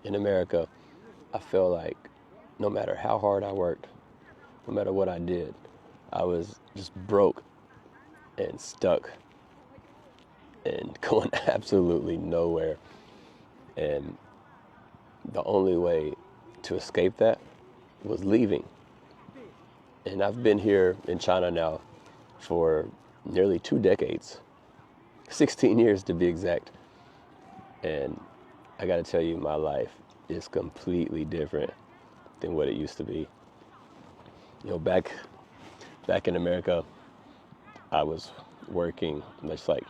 in America, I feel like no matter how hard I worked, no matter what I did, I was just broke and stuck and going absolutely nowhere. And the only way to escape that was leaving. And I've been here in China now for nearly 2 decades, 16 years to be exact. And I gotta tell you, my life is completely different than what it used to be. You know, back in America, I was working much like,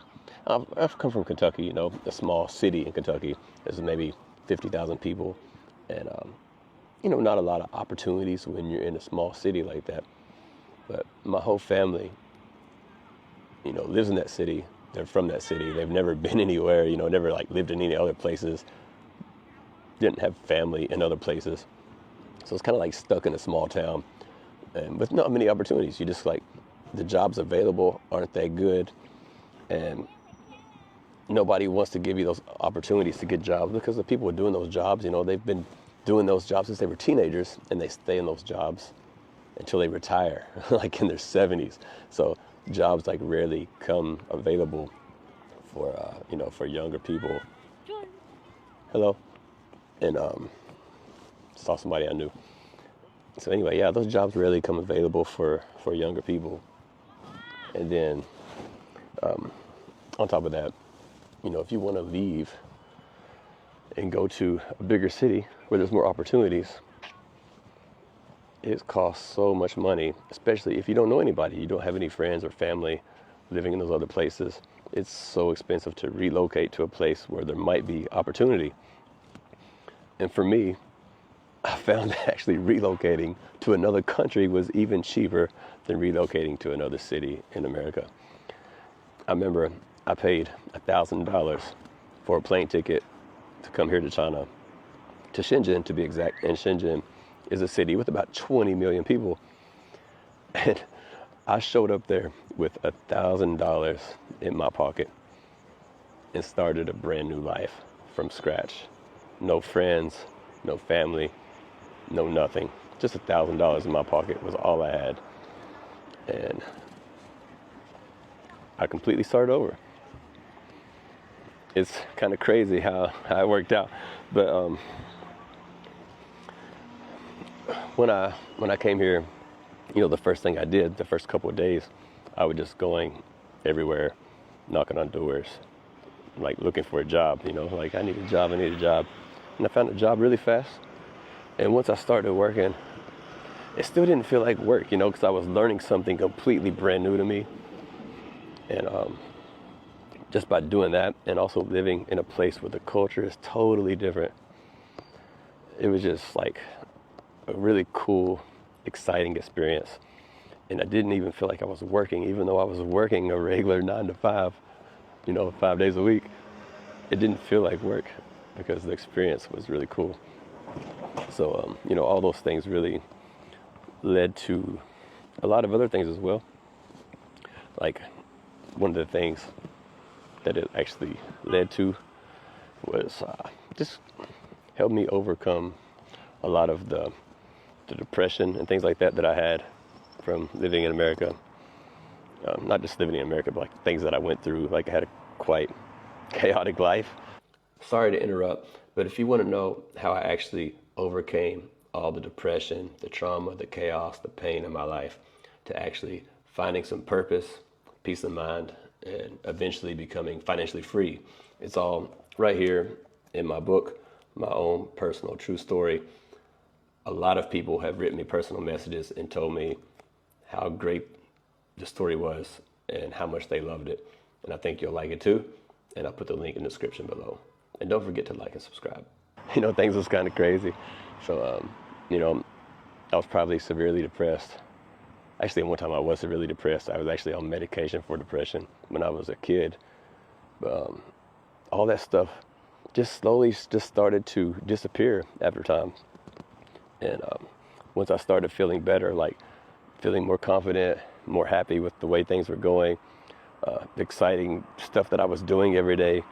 I've come from Kentucky, you know, a small city in Kentucky. There's maybe 50,000 people, and you know, not a lot of opportunities when you're in a small city like that. But my whole family, you know, lives in that city. They're from that city. They've never been anywhere, you know, never like lived in any other places. Didn't have family in other places. So it's kind of like stuck in a small town and with not many opportunities. You just like, the jobs available aren't that good, and nobody wants to give you those opportunities to get jobs because the people doing those jobs, you know, they've been doing those jobs since they were teenagers, and they stay in those jobs until they retire, like in their 70s. So jobs like rarely come available for, you know, for younger people. Hello. And saw somebody I knew. So anyway, yeah, those jobs rarely come available for younger people. And then on top of that, you know, if you want to leave and go to a bigger city where there's more opportunities, it costs so much money, especially if you don't know anybody, you don't have any friends or family living in those other places. It's so expensive to relocate to a place where there might be opportunity. And for me, I found that actually relocating to another country was even cheaper than relocating to another city in America. I remember I paid $1,000 for a plane ticket to come here to China, to Shenzhen to be exact. And Shenzhen is a city with about 20 million people. And I showed up there with $1,000 in my pocket and started a brand new life from scratch. No friends, no family, no nothing. Just $1,000 in my pocket was all I had. And I completely started over. It's kind of crazy how it worked out. But when I came here, you know, the first thing I did, the first couple of days, I was just going everywhere, knocking on doors, like looking for a job, you know, like I need a job. And I found a job really fast. And once I started working, it still didn't feel like work, you know, because I was learning something completely brand new to me. And just by doing that, and also living in a place where the culture is totally different, it was just like a really cool, exciting experience. And I didn't even feel like I was working, even though I was working a regular 9 to 5, you know, 5 days a week. It didn't feel like work because the experience was really cool. So, you know, all those things really led to a lot of other things as well. Like, one of the things that it actually led to was just helped me overcome a lot of the depression and things like that I had from living in America. Not just living in America, but like things that I went through. Like, I had a quite chaotic life. Sorry to interrupt, but if you want to know how I actually overcame all the depression, the trauma, the chaos, the pain in my life, to actually finding some purpose, peace of mind, and eventually becoming financially free, it's all right here in my book, my own personal true story. A lot of people have written me personal messages and told me how great the story was and how much they loved it. And I think you'll like it too. And I'll put the link in the description below. And don't forget to like and subscribe. You know, things was kind of crazy. So, you know, I was probably severely depressed. Actually, one time I was severely depressed. I was actually on medication for depression when I was a kid. But all that stuff just slowly just started to disappear after time. And once I started feeling better, like feeling more confident, more happy with the way things were going, the exciting stuff that I was doing every day,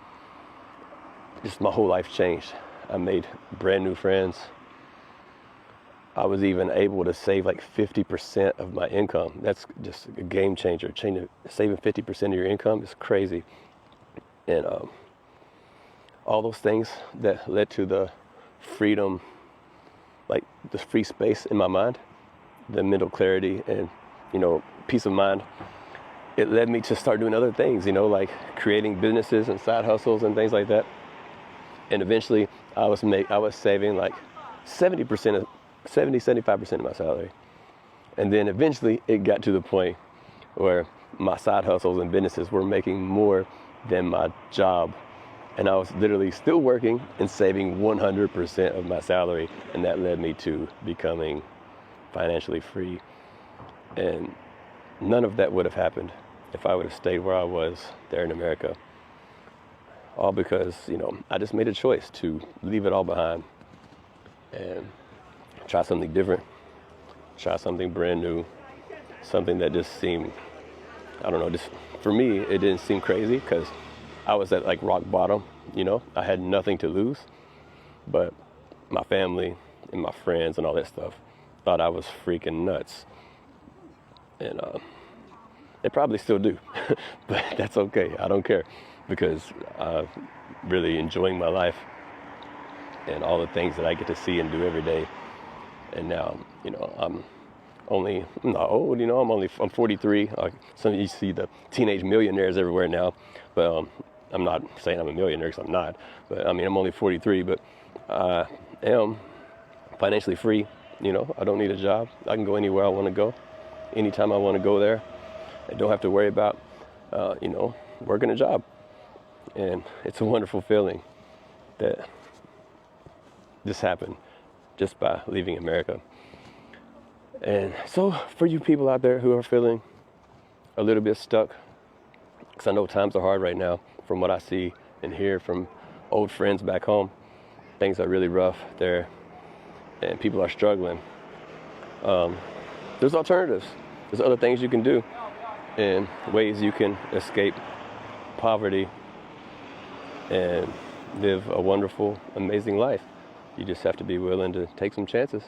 just my whole life changed. I made brand new friends. I was even able to save like 50% of my income. That's just a game changer. Saving 50% of your income is crazy. And all those things that led to the freedom, like the free space in my mind, the mental clarity and, peace of mind, it led me to start doing other things, like creating businesses and side hustles and things like that. And eventually I was saving like 75% of my salary. And then eventually it got to the point where my side hustles and businesses were making more than my job. And I was literally still working and saving 100% of my salary. And that led me to becoming financially free. And none of that would have happened if I would have stayed where I was there in America. All because, I just made a choice to leave it all behind and try something different, try something brand new, something that just seemed, just for me, it didn't seem crazy because I was at like rock bottom, I had nothing to lose, but my family and my friends and all that stuff thought I was freaking nuts. And they probably still do, but that's okay. I don't care because I'm really enjoying my life and all the things that I get to see and do every day. And now, I'm not old, I'm 43. Some of you see the teenage millionaires everywhere now, but I'm not saying I'm a millionaire because I'm not. But I'm only 43, but I am financially free. I don't need a job. I can go anywhere I want to go, anytime I want to go there. I don't have to worry about, working a job. And it's a wonderful feeling that this happened just by leaving America. And so for you people out there who are feeling a little bit stuck, because I know times are hard right now from what I see and hear from old friends back home, things are really rough there and people are struggling. There's alternatives. There's other things you can do and ways you can escape poverty and live a wonderful, amazing life. You just have to be willing to take some chances.